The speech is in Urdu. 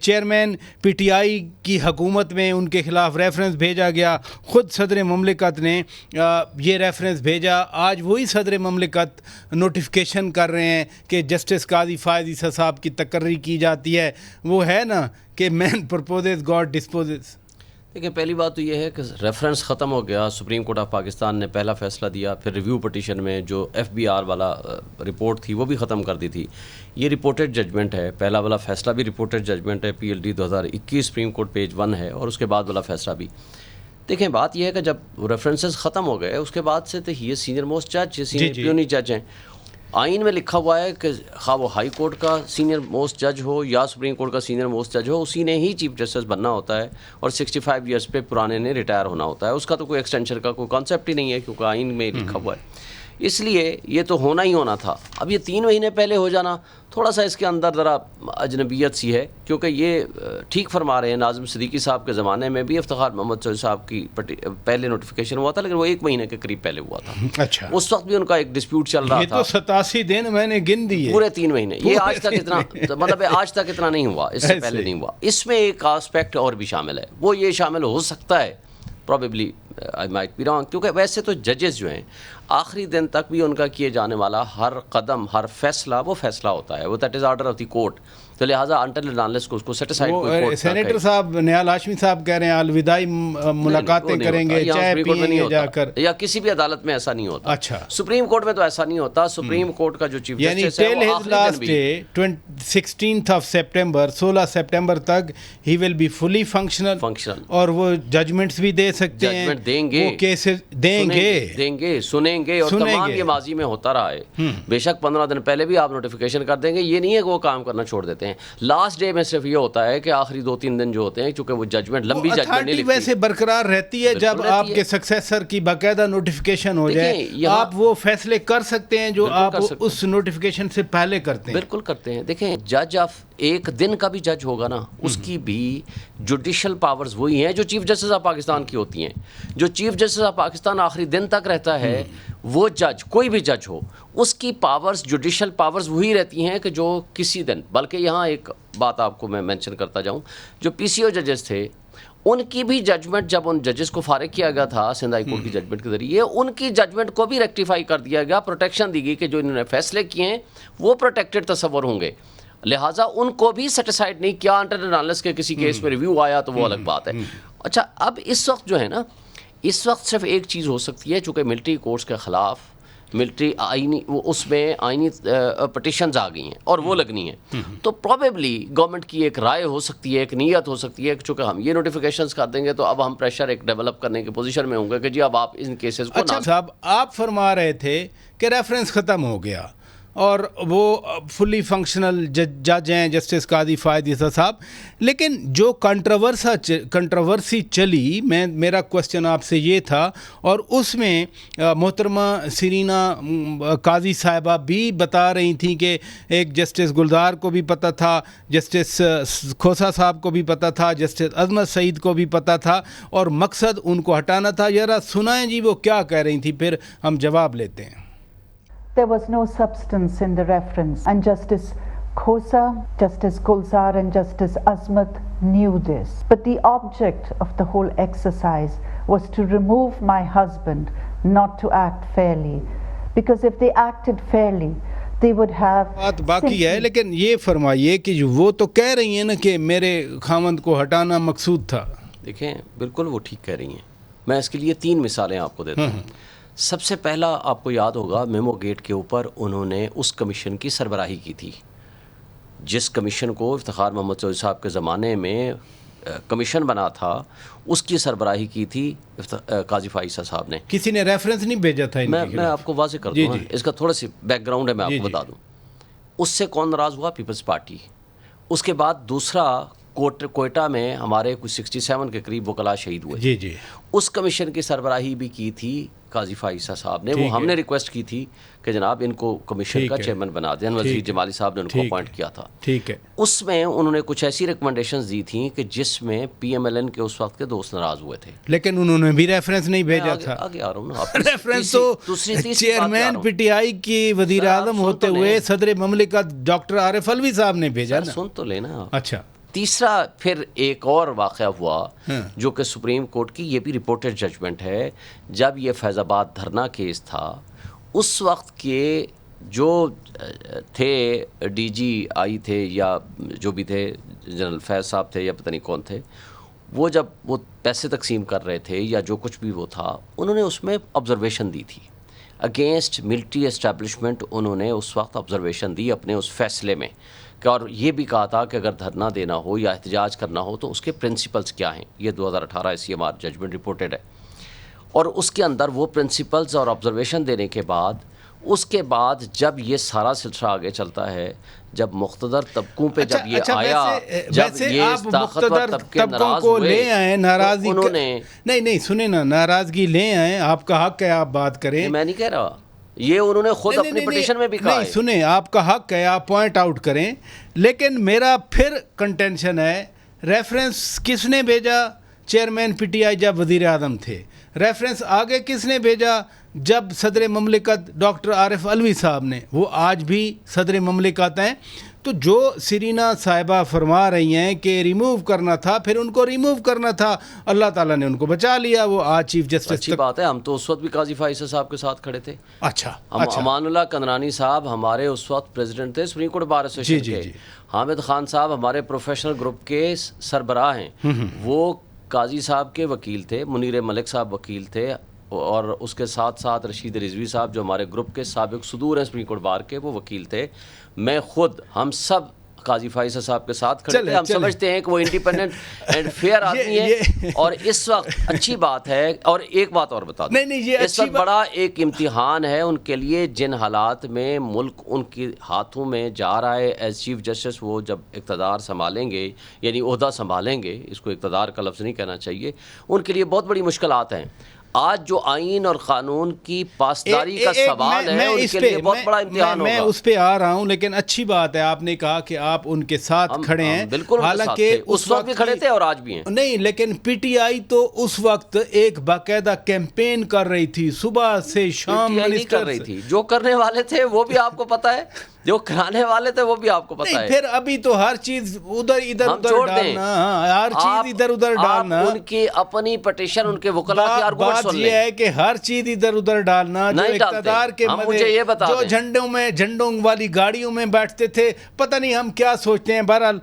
چیئرمین پی ٹی آئی کی حکومت میں ان کے خلاف ریفرنس بھیجا گیا، خود صدر مملکت نے یہ ریفرنس بھیجا، آج وہی صدر مملکت نوٹیفیکیشن کر رہے ہیں کہ جسٹس قاضی فائز عیسیٰ صاحب کی تقرری کی جاتی ہے۔ وہ ہے نا کہ مین پرپوزز گاڈ ڈسپوزز۔ دیکھیں، پہلی بات تو یہ ہے کہ ریفرنس ختم ہو گیا، سپریم کورٹ آف پاکستان نے پہلا فیصلہ دیا، پھر ریویو پٹیشن میں جو ایف بی آر والا رپورٹ تھی وہ بھی ختم کر دی تھی۔ یہ رپورٹڈ ججمنٹ ہے، پہلا والا فیصلہ بھی رپورٹڈ ججمنٹ ہے، P L D 2021 supreme court page 1 ہے، اور اس کے بعد والا فیصلہ بھی۔ دیکھیں، بات یہ ہے کہ جب ریفرنسز ختم ہو گئے اس کے بعد سے تو یہ سینئر موسٹ جج، سینئر پیونی جج ہیں۔ آئین میں لکھا ہوا ہے کہ خواہ وہ ہائی کورٹ کا سینئر موسٹ جج ہو یا سپریم کورٹ کا سینئر موسٹ جج ہو، اسی نے ہی چیف جسٹس بننا ہوتا ہے، اور 65 ایئرس پہ پرانے نے ریٹائر ہونا ہوتا ہے۔ اس کا تو کوئی ایکسٹینشن کا کوئی کانسیپٹ ہی نہیں ہے، کیونکہ آئین میں لکھا ہوا ہے۔ اس لیے یہ تو ہونا ہی ہونا تھا۔ اب یہ 3 مہینے پہلے ہو جانا تھوڑا سا اس کے اندر ذرا اجنبیت سی ہے، کیونکہ یہ ٹھیک فرما رہے ہیں، ناظم صدیقی صاحب کے زمانے میں بھی افتخار محمد چودھری صاحب کی پہلے نوٹیفیکیشن ہوا تھا، لیکن وہ 1 مہینے کے قریب پہلے ہوا تھا۔ اچھا، اس وقت بھی ان کا ایک ڈسپیوٹ چل رہا تھا۔ یہ تو 87 دن میں نے گن دیے، پورے 3 مہینے۔ یہ آج تک اتنا مطلب آج تک اتنا نہیں ہوا، اس سے پہلے نہیں ہوا۔ اس میں ایک آسپیکٹ اور بھی شامل ہے، وہ یہ شامل ہو سکتا ہے، probably I might be wrong, کیونکہ ویسے تو ججز جو ہیں آخری دن تک بھی ان کا کیے جانے والا ہر قدم، ہر فیصلہ وہ فیصلہ ہوتا ہے، وہ that is order of the court. تو لہٰذا انٹل اینڈ انلیس کو اس کو سیٹسفائڈ کوئی کورٹ سینیٹر صاحب نیال ہاشمی صاحب کہہ رہے ہیں الوداعی ملاقاتیں کریں گے، چائے پیئیں گے جا کر، یا کسی بھی عدالت میں ایسا نہیں ہوتا۔ اچھا، سپریم کورٹ میں تو ایسا نہیں ہوتا۔ سپریم کورٹ کا جو چیف جسٹس ہے وہ آخری دن بھی 16 سپٹمبر 16 سپٹمبر تک ہی ول بی فلی فنکشنل، اور وہ ججمنٹس بھی دے سکتے ہیں، دیں گے، کیسز دیں گے، سنیں گے، اور تمام یہ ماضی میں ہوتا رہا ہے۔ بے شک 15 دن پہلے بھی آپ نوٹیفیکیشن کر دیں گے، یہ نہیں ہے کہ وہ کام کرنا چھوڑ دیتے ہیں۔ لاسٹ ڈے میں صرف یہ ہوتا ہے کہ آخری 2-3 دن جو ہوتے ہیں، چونکہ وہ ججمنٹ لمبی ججمنٹ نہیں لکھتی، ویسے برقرار رہتی ہے۔ جب آپ کے سکسیسر کی باقاعدہ نوٹیفیکیشن ہو جائے، آپ وہ فیصلے کر سکتے ہیں جو آپ اس نوٹیفیکیشن سے پہلے کرتے ہیں۔ بالکل کرتے ہیں۔ دیکھیں، جج آف ایک دن کا بھی جج ہوگا نا، اس کی بھی جوڈیشل پاورز وہی ہیں جو چیف جسٹس آف پاکستان کی ہوتی ہیں۔ جو چیف جسٹس آف پاکستان آخری دن تک رہتا ہے، وہ جج کوئی بھی جج ہو، اس کی پاورز، جوڈیشل پاورز وہی رہتی ہیں کہ جو کسی دن، بلکہ یہاں ایک بات آپ کو میں مینشن کرتا جاؤں، جو پی سی او ججز تھے ان کی بھی ججمنٹ، جب ان ججز کو فارغ کیا گیا تھا سندھ ہائی کورٹ کی ججمنٹ کے ذریعے، ان کی ججمنٹ کو بھی ریکٹیفائی کر دیا گیا، پروٹیکشن دی گئی کہ جو انہوں نے فیصلے کیے ہیں وہ پروٹیکٹڈ تصور ہوں گے، لہٰذا ان کو بھی سیٹسفائڈ نہیں کیا۔ انٹل اینڈ انلیس کے کسی کیس میں ریویو آیا تو وہ الگ بات ہے۔ اچھا، اب اس وقت جو ہے نا، اس وقت صرف ایک چیز ہو سکتی ہے، چونکہ ملٹری کورٹس کے خلاف ملٹری آئینی اس میں آئینی پٹیشنز آ گئی ہیں اور وہ لگنی ہیں، تو پروبیبلی گورنمنٹ کی ایک رائے ہو سکتی ہے، ایک نیت ہو سکتی ہے کہ چونکہ ہم یہ نوٹیفیکیشنز کر دیں گے تو اب ہم پریشر ایک ڈیولپ کرنے کی پوزیشن میں ہوں گے کہ جی اب آپ ان کیسز کو۔ اچھا صاحب، آپ فرما رہے تھے کہ ریفرنس ختم ہو گیا اور وہ فلی فنکشنل جج ہیں جسٹس قاضی فائز عیسیٰ صاحب، لیکن جو کنٹروورسی چلی، میرا کوشچن آپ سے یہ تھا، اور اس میں محترمہ سرینا قاضی صاحبہ بھی بتا رہی تھیں کہ ایک جسٹس گلزار کو بھی پتہ تھا، جسٹس کھوسا صاحب کو بھی پتہ تھا، جسٹس عظمت سعید کو بھی پتہ تھا، اور مقصد ان کو ہٹانا تھا۔ ذرا سنائیں جی وہ کیا کہہ رہی تھیں، پھر ہم جواب لیتے ہیں۔ There was no substance in the reference, and Justice Khosa, Justice Gulzar and Justice Azmat knew this. But the object of the whole exercise was to remove my husband, not to act fairly. Because if they acted fairly, they would have... بات باقی ہے، لیکن یہ فرمائیے کہ وہ تو کہہ رہی ہیں نا کہ میرے خاوند کو ہٹانا مقصود تھا۔ دیکھیں، بالکل وہ ٹھیک کہہ رہی ہیں۔ میں اس کے لیے 3 مثالیں آپ کو دیتا ہوں۔ سب سے پہلا آپ کو یاد ہوگا، میمو گیٹ کے اوپر انہوں نے اس کمیشن کی سربراہی کی تھی جس کمیشن کو افتخار محمد چودھری صاحب کے زمانے میں کمیشن بنا تھا، اس کی سربراہی کی تھی قاضی فائز عیسیٰ صاحب نے۔ کسی نے ریفرنس نہیں بھیجا تھا؟ میں آپ کو واضح کر دوں، اس کا تھوڑا سی بیک گراؤنڈ ہے، میں آپ کو بتا دوں۔ اس سے کون ناراض ہوا؟ Peoples party. اس کے بعد دوسرا کوئٹہ میں ہمارے کچھ 67 کے قریب وکلاء شہید ہوئے، اس کمیشن کی سربراہی بھی کی تھی قاضی فائز عیسیٰ صاحب نے۔ وہ ہم نے ریکویسٹ کی تھی کہ جناب ان کو کمیشن کا چیئرمین بنا دیں، وزیر جمالی صاحب نے ان کو اپوائنٹ کیا تھا۔ ٹھیک ہے، اس میں انہوں نے کچھ ایسی ریکمنڈیشنز دی تھیں کہ جس میں پی ایم ایل این کے اس وقت کے دوست ناراض ہوئے تھے، لیکن انہوں نے بھی ریفرنس نہیں بھیجا تھا۔ آگے آ رہا ہوں نا، ریفرنس تو چیئرمین پی ٹی آئی کی وزیر اعظم ہوتے ہوئے صدر مملکت ڈاکٹر عارف علوی صاحب نے بھیجا نا۔ سن تو لینا۔ اچھا، تیسرا پھر ایک اور واقعہ ہوا جو کہ سپریم کورٹ کی یہ بھی رپورٹڈ ججمنٹ ہے. جب یہ فیض آباد دھرنا کیس تھا اس وقت کے جو تھے ڈی جی آئی تھے یا جو بھی تھے, جنرل فیض صاحب تھے یا پتہ نہیں کون تھے, وہ جب وہ پیسے تقسیم کر رہے تھے یا جو کچھ بھی وہ تھا, انہوں نے اس میں آبزرویشن دی تھی اگینسٹ ملٹری اسٹیبلشمنٹ. انہوں نے اس وقت آبزرویشن دی اپنے اس فیصلے میں کہ, اور یہ بھی کہا تھا کہ اگر دھرنا دینا ہو یا احتجاج کرنا ہو تو اس کے پرنسپلز کیا ہیں. یہ 2018 SCMR ججمنٹ رپورٹڈ ہے, اور اس کے اندر وہ پرنسپلز اور آبزرویشن دینے کے بعد, اس کے بعد جب یہ سارا سلسلہ آگے چلتا ہے, جب مقتدر طبقوں پہ جب یہ آیا, جب یہ طاقتور طبقے ناراض ہوئے, ناراضی انہوں نے نہیں سنیں نا, ناراضگی لے آئیں, آپ کا حق ہے آپ بات کریں. میں نہیں کہہ رہا, یہ انہوں نے خود اپنی پٹیشن میں بھی کہا ہے. نہیں سنیں, آپ کا حق ہے آپ پوائنٹ آؤٹ کریں, لیکن میرا پھر کنٹینشن ہے ریفرنس کس نے بھیجا؟ چیئرمین پی ٹی آئی جب وزیر اعظم تھے. ریفرنس آگے کس نے بھیجا؟ جب صدر مملکت ڈاکٹر عارف علوی صاحب نے, وہ آج بھی صدر مملکت ہیں. تو جو سرینا صاحبہ فرما رہی ہیں کہ ریموو کرنا تھا, پھر ان کو ریموو کرنا تھا, اللہ تعالیٰ نے ان کو بچا لیا, وہ آج چیف جسٹس. اچھی بات ہے, ہم تو اس وقت بھی قاضی فائز صاحب کے ساتھ کھڑے تھے. اچھا, امان اللہ کندرانی صاحب ہمارے اس وقت پریزیڈنٹ تھے سپریم کورٹ بار ایسوسیشن کے. حامد خان صاحب ہمارے پروفیشنل گروپ کے سربراہ ہیں, وہ قاضی صاحب کے وکیل تھے. منیر ملک صاحب وکیل تھے, اور اس کے ساتھ ساتھ رشید رضوی صاحب جو ہمارے گروپ کے سابق صدور ہیں سپریم کورٹ بار کے, وہ وکیل تھے. میں خود, ہم سب قاضی فائز صاحب کے ساتھ کھڑے تھے. ہم سمجھتے ہیں کہ وہ انڈیپینڈنٹ اینڈ فیئر آدمی ہے. اور اس وقت اچھی بات ہے, اور ایک بات اور بتا دوں, اس وقت بڑا ایک امتحان ہے ان کے لیے, جن حالات میں ملک ان کے ہاتھوں میں جا رہا ہے ایز چیف جسٹس. وہ جب اقتدار سنبھالیں گے, یعنی عہدہ سنبھالیں گے, اس کو اقتدار کا لفظ نہیں کہنا چاہیے, ان کے لیے بہت بڑی مشکلات ہیں. آج جو آئین اور قانون کی پاسداری کا سوال ہے, ان کے لیے بہت بڑا امتحان ہوگا. میں اس پہ آ رہا ہوں, لیکن اچھی بات ہے آپ نے کہا کہ آپ ان کے ساتھ کھڑے ہیں. بالکل, حالانکہ اس وقت بھی کھڑے تھے اور آج بھی ہیں. نہیں, لیکن پی ٹی آئی تو اس وقت ایک باقاعدہ کیمپین کر رہی تھی, صبح سے شام کر رہی تھی. جو کرنے والے تھے وہ بھی آپ کو پتہ ہے, جو کرانے والے تھے وہ بھی آپ کو پتہ ہے. پھر ابھی تو ہر چیز ادھر ڈالنا, ہر چیز ادھر ڈالنا, ان کی اپنی پٹیشن, ان کے وکلاء کی آرگومنٹ سن لیں. یہ ہے کہ ہر چیز ادھر ڈالنا, جو اقتدار کے مدے, جو جھنڈوں والی گاڑیوں میں بیٹھتے تھے, پتہ نہیں ہم کیا سوچتے ہیں. بہرحال